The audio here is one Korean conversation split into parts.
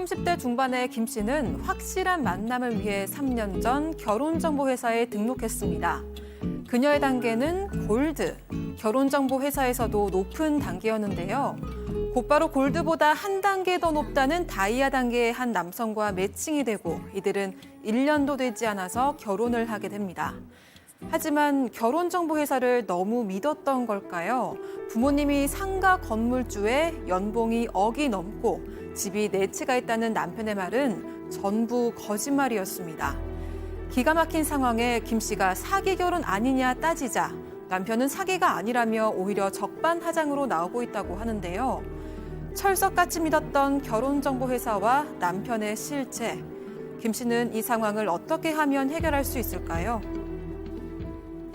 30대 중반의 김 씨는 확실한 만남을 위해 3년 전 결혼정보회사에 등록했습니다. 그녀의 단계는 골드, 결혼정보회사에서도 높은 단계였는데요. 곧바로 골드보다 한 단계 더 높다는 다이아 단계의 한 남성과 매칭이 되고 이들은 1년도 되지 않아서 결혼을 하게 됩니다. 하지만 결혼정보회사를 너무 믿었던 걸까요? 부모님이 상가 건물주에 연봉이 억이 넘고 집이 4채가 있다는 남편의 말은 전부 거짓말이었습니다. 기가 막힌 상황에 김 씨가 사기 결혼 아니냐 따지자 남편은 사기가 아니라며 오히려 적반하장으로 나오고 있다고 하는데요. 철석같이 믿었던 결혼정보회사와 남편의 실체. 김 씨는 이 상황을 어떻게 하면 해결할 수 있을까요?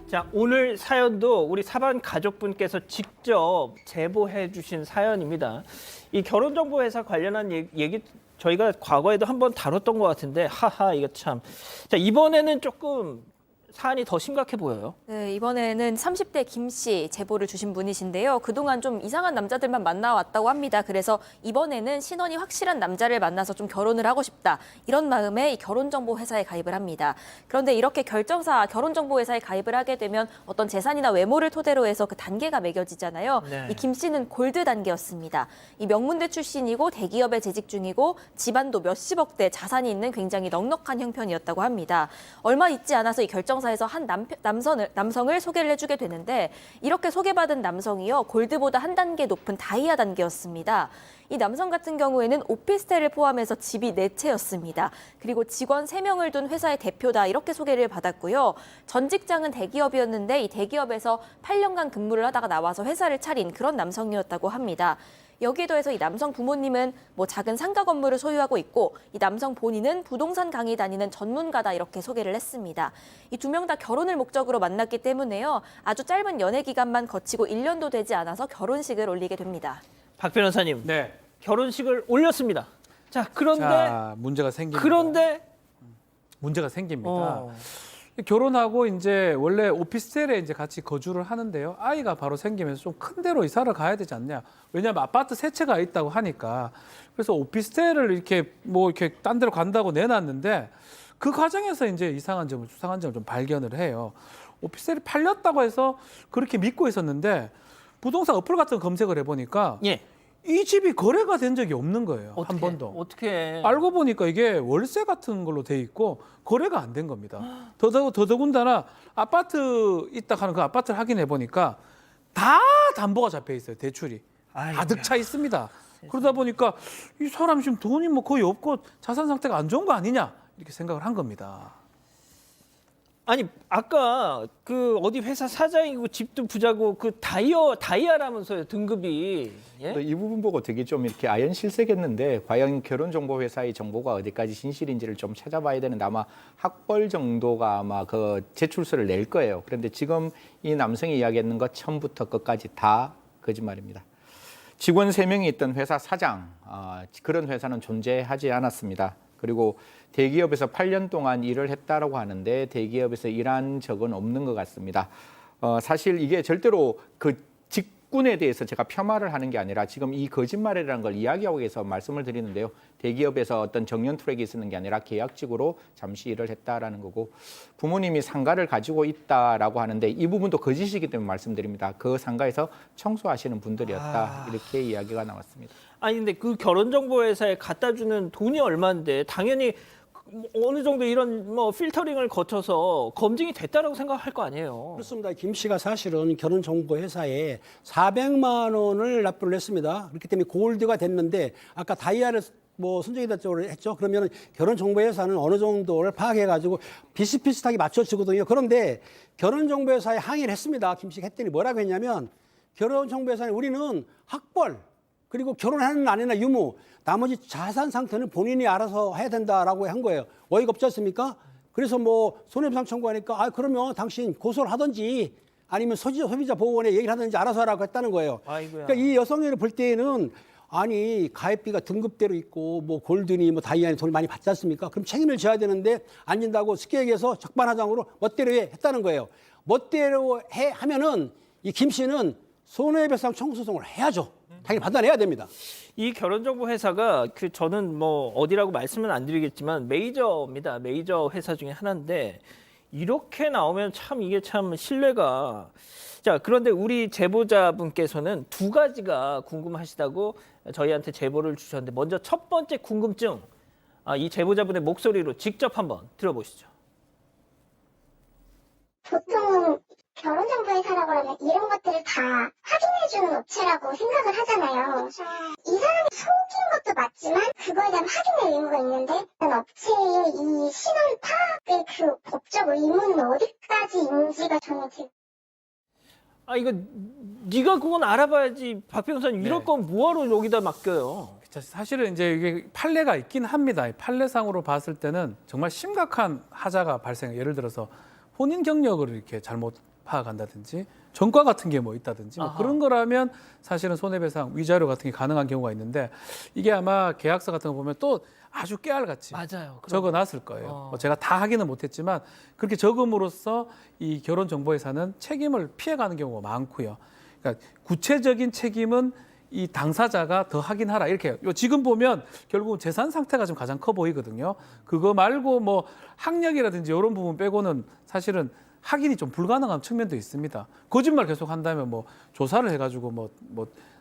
자, 오늘 사연도 우리 사반 가족분께서 직접 제보해 주신 사연입니다. 이 결혼정보회사 관련한 얘기 저희가 과거에도 한번 다뤘던 것 같은데 하하 이거 참. 자, 이번에는 조금 사안이 더 심각해 보여요. 네, 이번에는 30대 김 씨 제보를 주신 분이신데요. 그동안 좀 이상한 남자들만 만나왔다고 합니다. 그래서 이번에는 신원이 확실한 남자를 만나서 좀 결혼을 하고 싶다. 이런 마음에 이 결혼정보회사에 가입을 합니다. 그런데 이렇게 결혼정보회사에 가입을 하게 되면 어떤 재산이나 외모를 토대로 해서 그 단계가 매겨지잖아요. 네. 이 김 씨는 골드 단계였습니다. 이 명문대 출신이고 대기업에 재직 중이고 집안도 몇십억대 자산이 있는 굉장히 넉넉한 형편이었다고 합니다. 얼마 있지 않아서 이 결정사에서 한 남성을 소개를 해주게 되는데 이렇게 소개받은 남성이요 골드보다 한 단계 높은 다이아 단계였습니다. 이 남성 같은 경우에는 오피스텔을 포함해서 집이 4채였습니다. 그리고 직원 3명을 둔 회사의 대표다 이렇게 소개를 받았고요. 전 직장은 대기업이었는데 이 대기업에서 8년간 근무를 하다가 나와서 회사를 차린 그런 남성이었다고 합니다. 여기에 더해서 이 남성 부모님은 작은 상가 건물을 소유하고 있고 이 남성 본인은 부동산 강의 다니는 전문가다 이렇게 소개를 했습니다. 이 2명 다 결혼을 목적으로 만났기 때문에요. 아주 짧은 연애 기간만 거치고 1년도 되지 않아서 결혼식을 올리게 됩니다. 박 변호사님, 네. 결혼식을 올렸습니다. 자, 그런데 문제가 생깁니다. 문제가 생깁니다. 결혼하고 이제 원래 오피스텔에 이제 같이 거주를 하는데요. 아이가 바로 생기면서 좀 큰 데로 이사를 가야 되지 않냐. 왜냐하면 아파트 3채가 있다고 하니까. 그래서 오피스텔을 이렇게 이렇게 딴 데로 간다고 내놨는데 그 과정에서 이제 이상한 점을, 수상한 점을 좀 발견을 해요. 오피스텔이 팔렸다고 해서 그렇게 믿고 있었는데 부동산 어플 같은 거 검색을 해보니까 예. 이 집이 거래가 된 적이 없는 거예요. 어떻게, 한 번도. 어떻게 알고 보니까 이게 월세 같은 걸로 돼 있고 거래가 안 된 겁니다. 더더군다나 아파트 있다 하는 그 아파트를 확인해 보니까 다 담보가 잡혀 있어요. 대출이. 가득 차 있습니다. 그러다 보니까 이 사람 지금 돈이 거의 없고 자산 상태가 안 좋은 거 아니냐 이렇게 생각을 한 겁니다. 아니 아까 그 어디 회사 사장이고 집도 부자고 그 다이아라면서요 등급이 예? 이 부분 보고 되게 좀 이렇게 아연실색했는데 과연 결혼정보회사의 정보가 어디까지 진실인지를 좀 찾아봐야 되는데 아마 학벌 정도가 아마 그 제출서를 낼 거예요. 그런데 지금 이 남성이 이야기했는 것 처음부터 끝까지 다 거짓말입니다. 직원 3명이 있던 회사 사장, 그런 회사는 존재하지 않았습니다. 그리고 대기업에서 8년 동안 일을 했다라고 하는데 대기업에서 일한 적은 없는 것 같습니다. 사실 이게 절대로 그 직군에 대해서 제가 폄하를 하는 게 아니라 지금 이 거짓말이라는 걸 이야기하기 위해서 말씀을 드리는데요. 대기업에서 어떤 정년 트랙이 있었는 게 아니라 계약직으로 잠시 일을 했다라는 거고 부모님이 상가를 가지고 있다라고 하는데 이 부분도 거짓이기 때문에 말씀드립니다. 그 상가에서 청소하시는 분들이었다 이렇게 이야기가 나왔습니다. 아니 근데 그 결혼정보회사에 갖다 주는 돈이 얼마인데 당연히 어느 정도 이런 필터링을 거쳐서 검증이 됐다라고 생각할 거 아니에요. 그렇습니다. 김 씨가 사실은 결혼정보회사에 400만 원을 납부를 했습니다. 그렇기 때문에 골드가 됐는데 아까 다이아를 선정이다 쪽으로 했죠. 그러면 결혼정보회사는 어느 정도를 파악해가지고 비슷비슷하게 맞춰주거든요. 그런데 결혼정보회사에 항의를 했습니다. 김 씨가 했더니 뭐라고 했냐면 결혼정보회사는 우리는 학벌 그리고 결혼하는 아내나 유무 나머지 자산 상태는 본인이 알아서 해야 된다라고 한 거예요. 어이가 없지 않습니까? 그래서 손해배상 청구하니까 그러면 당신 고소를 하든지 아니면 소비자 보호원에 얘기를 하든지 알아서 하라고 했다는 거예요. 아이고야. 그러니까 이 여성을 볼 때에는 아니 가입비가 등급대로 있고 골드니 다이아니 돈을 많이 받지 않습니까? 그럼 책임을 져야 되는데 안 진다고 쉽게 얘기해서 적반하장으로 멋대로 했다는 거예요. 멋대로 하면은 이 김 씨는 손해배상 청구 소송을 해야죠. 당연히 받아내야 됩니다. 이 결혼정보회사가 저는 뭐 어디라고 말씀은 안 드리겠지만 메이저입니다. 메이저 회사 중에 하나인데 이렇게 나오면 참 이게 참 신뢰가. 자, 그런데 우리 제보자분께서는 두 가지가 궁금하시다고 저희한테 제보를 주셨는데 먼저 첫 번째 궁금증, 이 제보자분의 목소리로 직접 한번 들어보시죠. 보통 결혼정보회사라고 그러면 이런 것들을 다 확인해주는 업체라고 생각을 하잖아요. 이 사람이 속인 것도 맞지만 그거에 대한 확인의 의무가 있는데 업체의 이 신원 파악의 그 법적 의무는 어디까지인지가 저는 지금 이거 네가 그건 알아봐야지. 박 변호사님 이럴 네. 건 뭐하러 여기다 맡겨요? 사실은 이제 이게 판례가 있긴 합니다. 판례상으로 봤을 때는 정말 심각한 하자가 발생. 예를 들어서 혼인 경력을 이렇게 잘못 파악한다든지 전과 같은 게 뭐 있다든지 뭐 아하. 그런 거라면 사실은 손해배상 위자료 같은 게 가능한 경우가 있는데 이게 아마 계약서 같은 거 보면 또 아주 깨알같이 맞아요. 적어놨을 거예요. 뭐 제가 다 확인은 못했지만 그렇게 적음으로써 이 결혼정보회사는 책임을 피해가는 경우가 많고요. 그러니까 구체적인 책임은 이 당사자가 더 확인하라 이렇게. 지금 보면 결국은 재산 상태가 좀 가장 커 보이거든요. 그거 말고 뭐 학력이라든지 이런 부분 빼고는 사실은 확인이 좀 불가능한 측면도 있습니다. 거짓말 계속 한다면 뭐 조사를 해가지고 뭐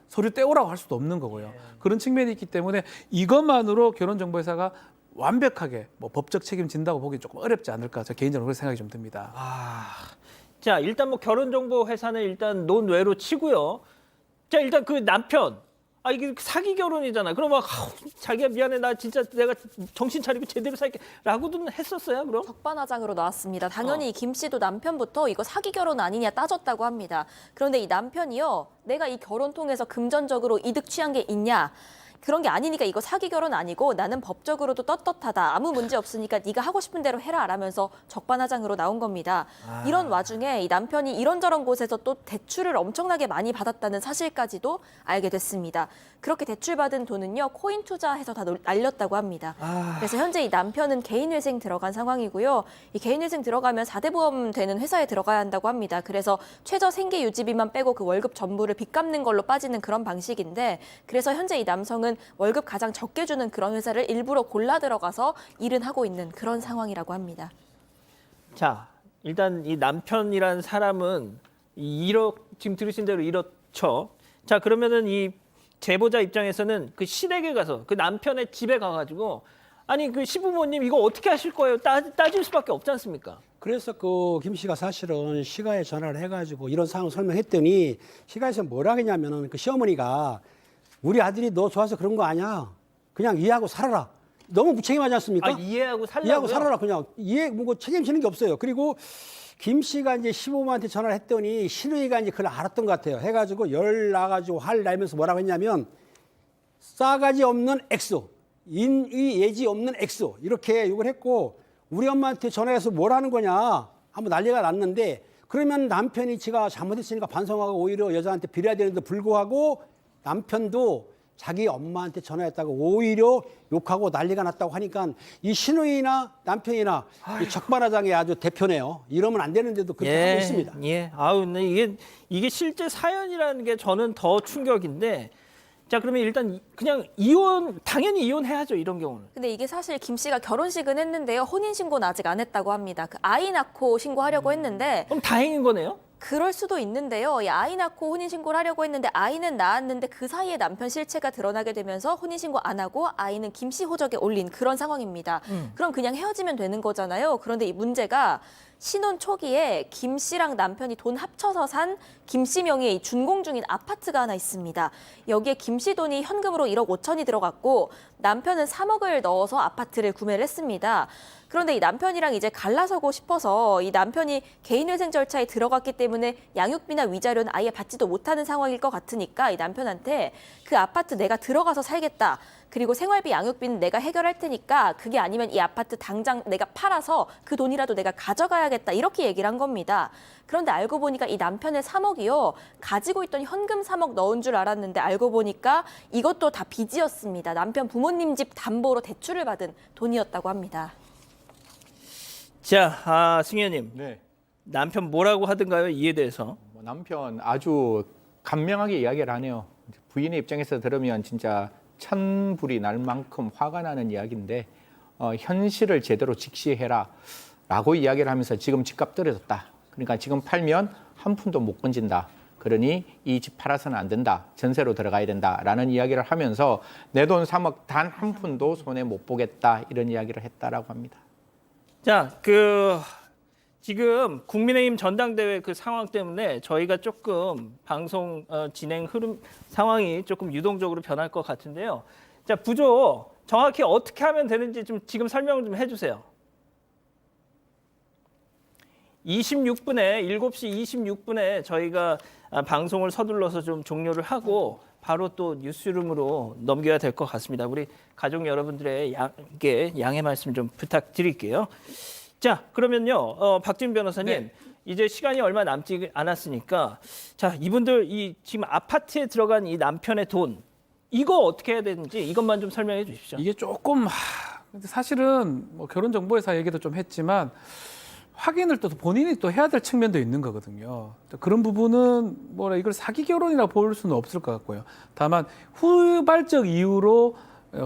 서류 떼오라고 할 수도 없는 거고요. 그런 측면이 있기 때문에 이것만으로 결혼정보회사가 완벽하게 뭐 법적 책임진다고 보기 조금 어렵지 않을까. 저 개인적으로 그렇게 생각이 좀 듭니다. 자, 일단 뭐 결혼정보회사는 일단 논외로 치고요. 자, 일단 그 남편. 이게 사기 결혼이잖아. 그럼 막 자기야 미안해. 나 진짜 내가 정신 차리고 제대로 살게. 라고도 했었어요, 그럼? 적반하장으로 나왔습니다. 당연히 이 김 씨도 남편부터 이거 사기 결혼 아니냐 따졌다고 합니다. 그런데 이 남편이요, 내가 이 결혼 통해서 금전적으로 이득 취한 게 있냐? 그런 게 아니니까 이거 사기 결혼 아니고 나는 법적으로도 떳떳하다. 아무 문제 없으니까 네가 하고 싶은 대로 해라 라면서 적반하장으로 나온 겁니다. 이런 와중에 이 남편이 이런저런 곳에서 또 대출을 엄청나게 많이 받았다는 사실까지도 알게 됐습니다. 그렇게 대출받은 돈은요, 코인 투자해서 다 날렸다고 합니다. 그래서 현재 이 남편은 개인회생 들어간 상황이고요. 이 개인회생 들어가면 4대 보험 되는 회사에 들어가야 한다고 합니다. 그래서 최저 생계 유지비만 빼고 그 월급 전부를 빚 갚는 걸로 빠지는 그런 방식인데, 그래서 현재 이 남성은 월급 가장 적게 주는 그런 회사를 일부러 골라 들어가서 일은 하고 있는 그런 상황이라고 합니다. 자, 일단 이 남편이란 사람은 지금 들으신 대로 이렇죠. 자, 그러면은 이 제보자 입장에서는 그 시댁에 가서 그 남편의 집에 가가지고 아니 그 시부모님 이거 어떻게 하실 거예요? 따질 수밖에 없지 않습니까? 그래서 그 김 씨가 사실은 시가에 전화를 해가지고 이런 상황을 설명했더니 시가에서 뭐라 했냐면은 그 시어머니가 우리 아들이 너 좋아서 그런 거 아니야. 그냥 이해하고 살아라. 너무 무책임하지 않습니까? 이해하고 살라고요? 이해하고 살아라 그냥. 뭐 책임지는 게 없어요. 그리고 김 씨가 이제 시부모한테 전화를 했더니 시누이가 이제 그걸 알았던 것 같아요. 해가지고 열 나가지고 할 날면서 뭐라고 했냐면 싸가지 없는 X, 인의 예지 없는 X 이렇게 욕을 했고 우리 엄마한테 전화해서 뭘 하는 거냐 한번 난리가 났는데 그러면 남편이 지가 잘못했으니까 반성하고 오히려 여자한테 빌어야 되는데 불구하고 남편도 자기 엄마한테 전화했다고 오히려 욕하고 난리가 났다고 하니까 이 시누이나 남편이나 이 적반하장의 아주 대표네요. 이러면 안 되는데도 그렇게 하고 있습니다. 예. 근데 이게 실제 사연이라는 게 저는 더 충격인데. 자, 그러면 일단 그냥 당연히 이혼해야죠, 이런 경우는. 근데 이게 사실 김 씨가 결혼식은 했는데요. 혼인신고는 아직 안 했다고 합니다. 그 아이 낳고 신고하려고 했는데 그럼 다행인 거네요? 그럴 수도 있는데요. 이 아이 낳고 혼인신고를 하려고 했는데 아이는 낳았는데 그 사이에 남편 실체가 드러나게 되면서 혼인신고 안 하고 아이는 김 씨 호적에 올린 그런 상황입니다. 그럼 그냥 헤어지면 되는 거잖아요. 그런데 이 문제가 신혼 초기에 김 씨랑 남편이 돈 합쳐서 산 김 씨 명의의 이 준공 중인 아파트가 하나 있습니다. 여기에 김 씨 돈이 현금으로 1억 5천이 들어갔고 남편은 3억을 넣어서 아파트를 구매를 했습니다. 그런데 이 남편이랑 이제 갈라서고 싶어서 이 남편이 개인회생 절차에 들어갔기 때문에 양육비나 위자료는 아예 받지도 못하는 상황일 것 같으니까 이 남편한테 그 아파트 내가 들어가서 살겠다. 그리고 생활비 양육비는 내가 해결할 테니까 그게 아니면 이 아파트 당장 내가 팔아서 그 돈이라도 내가 가져가야겠다. 이렇게 얘기를 한 겁니다. 그런데 알고 보니까 이 남편의 3억이요. 가지고 있던 현금 3억 넣은 줄 알았는데 알고 보니까 이것도 다 빚이었습니다. 남편 부모님 집 담보로 대출을 받은 돈이었다고 합니다. 자, 승희 의원님. 네. 남편 뭐라고 하던가요? 이에 대해서. 남편 아주 간명하게 이야기를 하네요. 부인의 입장에서 들으면 진짜 천불이 날 만큼 화가 나는 이야기인데 현실을 제대로 직시해라라고 이야기를 하면서 지금 집값 떨어졌다. 그러니까 지금 팔면 한 푼도 못 건진다. 그러니 이 집 팔아서는 안 된다. 전세로 들어가야 된다라는 이야기를 하면서 내 돈 3억 단 한 푼도 손해 못 보겠다. 이런 이야기를 했다라고 합니다. 자, 지금 국민의힘 전당대회 그 상황 때문에 저희가 조금 방송 진행 흐름 상황이 조금 유동적으로 변할 것 같은데요. 자, 부조 정확히 어떻게 하면 되는지 좀 지금 설명 좀 해주세요. 26분에 7시 26분에 저희가 방송을 서둘러서 좀 종료를 하고 바로 또 뉴스룸으로 넘겨야 될 것 같습니다. 우리 가족 여러분들의 양해 말씀 좀 부탁드릴게요. 자, 그러면요, 박진 변호사님, 네. 이제 시간이 얼마 남지 않았으니까, 자, 이분들 지금 아파트에 들어간 이 남편의 돈, 이거 어떻게 해야 되는지 이것만 좀 설명해 주십시오. 이게 조금 근데 사실은 뭐 결혼정보회사 얘기도 좀 했지만 확인을 또 본인이 또 해야 될 측면도 있는 거거든요. 그런 부분은 이걸 사기 결혼이라 볼 수는 없을 것 같고요. 다만 후발적 이유로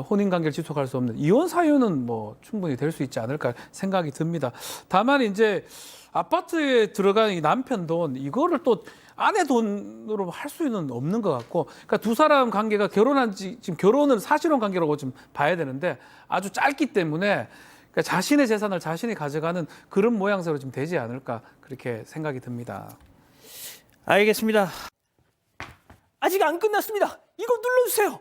혼인 관계를 지속할 수 없는 이혼 사유는 충분히 될 수 있지 않을까 생각이 듭니다. 다만 이제 아파트에 들어간 이 남편 돈 이거를 또 아내 돈으로 할 수는 없는 것 같고, 그러니까 두 사람 관계가 지금 결혼은 사실혼 관계라고 좀 봐야 되는데 아주 짧기 때문에 그러니까 자신의 재산을 자신이 가져가는 그런 모양새로 좀 되지 않을까 그렇게 생각이 듭니다. 알겠습니다. 아직 안 끝났습니다. 이거 눌러주세요.